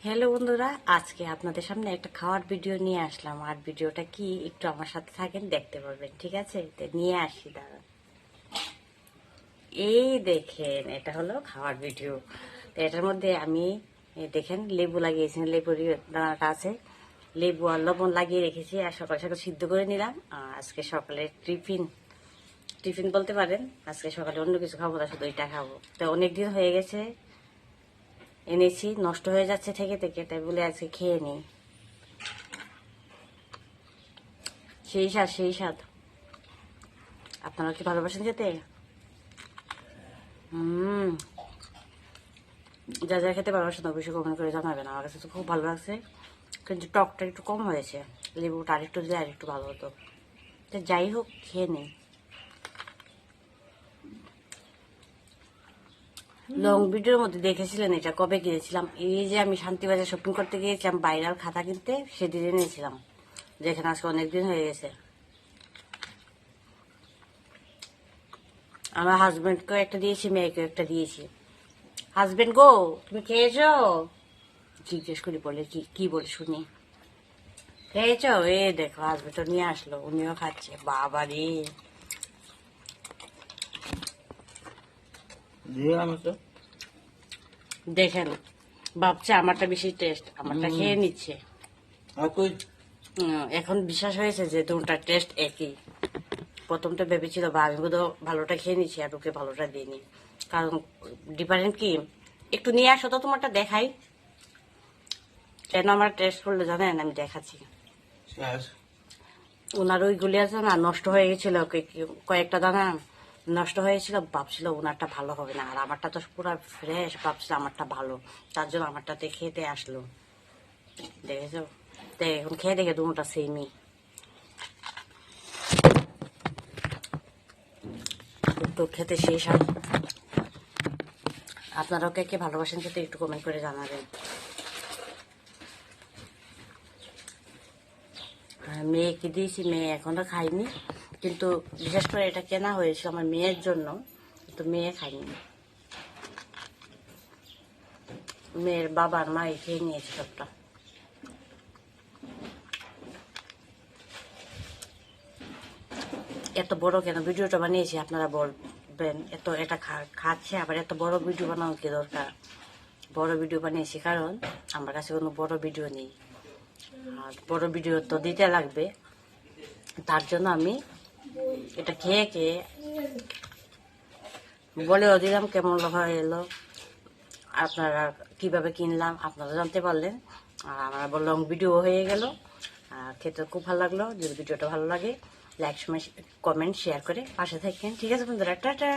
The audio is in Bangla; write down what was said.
হ্যালো বন্ধুরা, আজকে আপনাদের সামনে একটা খাওয়ার ভিডিও নিয়ে আসলাম। আর ভিডিওটা কি একটু আমার সাথে থাকেন, দেখতে পারবেন। ঠিক আছে, তো নিয়ে আসি, দাঁড়ান। এই দেখেন, এটা হলো খাওয়ার ভিডিও। তো এটার মধ্যে আমি দেখেন লেবু লাগিয়েছি, লেবুর দানাটা আছে, লেবু আর লবণ লাগিয়ে রেখেছি। আর সকাল সকাল সিদ্ধ করে নিলাম। আর আজকে সকালে টিফিন টিফিন বলতে পারেন। আজকে সকালে অন্য কিছু খাবো না, শুধু এটা খাবো। তো অনেকদিন হয়ে গেছে, এনেছি, নষ্ট হয়ে যাচ্ছে থেকে থেকে, তাই বলে আজকে খেয়ে নিই। সেই স্বাদ, সেই স্বাদ। আপনারা কি ভালোবাসেন যেতে? হুম। যা যা খেতে ভালোবাসেন অবশ্যই কমেন্ট করে জানাবেন। আমার কাছে তো খুব ভালো লাগছে, কিন্তু টকটা একটু কম হয়েছে। লেবুটা আরেকটু দিলে আরেকটু ভালো হতো। তো যাই হোক, খেয়ে নেই। লং ভিডিওর মধ্যে দেখেছিলেন এটা কবে কিনেছিলাম? এই যে আমি শান্তিবাজার শপিং করতে গিয়েছিলাম বাইরের খাতা কিনতে, সেদিনে নিয়েছিলাম, যেখানে আজকে অনেকদিন হয়ে গেছে। আমার হাজবেন্ডকেও একটা দিয়েছি, মেয়েকেও একটা দিয়েছি। হাজবেন্ড গো, তুমি খেয়েছো? জিজ্ঞেস করি, বলে কি কি বলে শুনি। খেয়েছো? এ দেখো, হাজবেন্ড নিয়ে আসলো, উনিও খাচ্ছে। বাবা রে, দেখেন, ভাবছে আমারটা বেশি টেস্ট, আমারটা খেয়ে নিচ্ছে। এখন বিশ্বাস হয়েছে যে দুটার টেস্ট একই। প্রথম তো ভেবেছিল বা আমি বোধ ভালোটা খেয়ে নিচ্ছি আর ওকে ভালোটা দিইনি। কারণ ডিফারেন্ট কি, একটু নিয়ে আসো তো, তোমারটা দেখাই। কেন আমার টেস্ট করলে জানেন? আমি দেখাচ্ছি। ওনার ওইগুলি আছে না, নষ্ট হয়ে গেছিল, কয়েকটা দানা নষ্ট হয়েছিল। ভাবছিল ওনারটা ভালো হবে না, আর আমারটা তো পুরো ফ্রেশ, ভাবছিল আমারটা ভালো। তার জন্য আমারটাতে খেতে আসলো। দেখেছো? তো এখন খেয়ে দেখে দুটা সেমই, তো খেতে শেষ হয়। আপনারাও কে কে ভালোবাসেন খেতে একটু কমেন্ট করে জানাবেন। মেয়েকে দিয়েছি, মেয়ে এখনো খায়নি, কিন্তু বিশেষ করে এটা কেনা হয়েছে আমার মেয়ের জন্য, কিন্তু মেয়ে খায়নি। মেয়ের বাবার মাই খেয়ে নিয়েছে সবটা। এত বড় কেন ভিডিওটা বানিয়েছি আপনারা বলবেন, এত এটা খাচ্ছে আবার এত বড় ভিডিও বানানো কি দরকার? বড় ভিডিও বানিয়েছি কারণ আমার কাছে কোনো বড় ভিডিও নেই, আর বড় ভিডিও তো দিতে লাগবে। তার জন্য আমি এটা খেয়ে খেয়ে বলেও দিলাম কেমন হয়ে এলো। আপনারা কিভাবে কিনলাম আপনারা জানতে পারলেন, আর আমার লং ভিডিও হয়ে গেল। আর খেতে খুব ভালো লাগলো। যদি ভিডিওটা ভালো লাগে, লাইক, কমেন্ট, শেয়ার করে পাশে থাকেন। ঠিক আছে বন্ধুরা, টাটা।